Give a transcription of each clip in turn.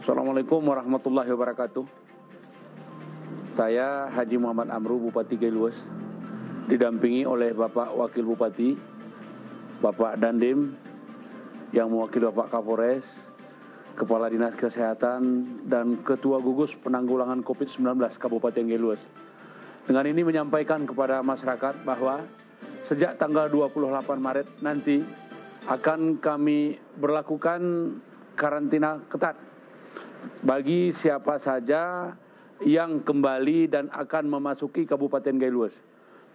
Assalamualaikum warahmatullahi wabarakatuh. Saya Haji Muhammad Amru, Bupati Gailues, didampingi oleh Bapak Wakil Bupati, Bapak Dandim, yang mewakili Bapak Kapolres, Kepala Dinas Kesehatan, dan Ketua Gugus Penanggulangan COVID-19 Kabupaten Gailues. Dengan ini menyampaikan kepada masyarakat bahwa sejak tanggal 28 Maret nanti akan kami berlakukan karantina ketat bagi siapa saja yang kembali dan akan memasuki Kabupaten Gailues,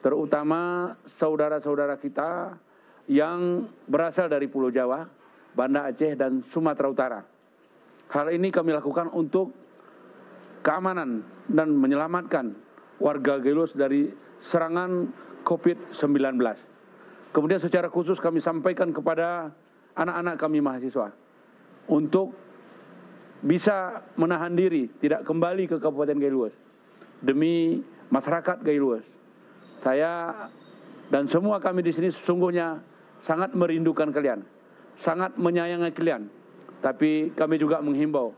terutama saudara-saudara kita yang berasal dari Pulau Jawa, Banda Aceh, dan Sumatera Utara. Hal ini kami lakukan untuk keamanan dan menyelamatkan warga Gailues dari serangan COVID-19. Kemudian secara khusus kami sampaikan kepada anak-anak kami mahasiswa untuk bisa menahan diri, tidak kembali ke Kabupaten Gailues demi masyarakat Gailues. Saya dan semua kami di sini sesungguhnya sangat merindukan kalian, sangat menyayangi kalian. Tapi kami juga menghimbau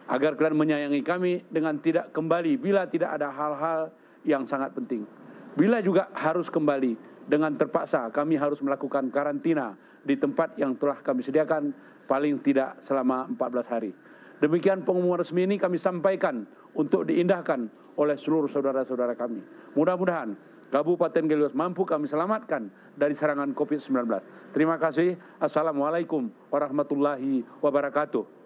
agar kalian menyayangi kami dengan tidak kembali bila tidak ada hal-hal yang sangat penting. Bila juga harus kembali dengan terpaksa, kami harus melakukan karantina di tempat yang telah kami sediakan paling tidak selama 14 hari. Demikian pengumuman resmi ini kami sampaikan untuk diindahkan oleh seluruh saudara-saudara kami. Mudah-mudahan Kabupaten Gailues mampu kami selamatkan dari serangan COVID-19. Terima kasih. Assalamualaikum warahmatullahi wabarakatuh.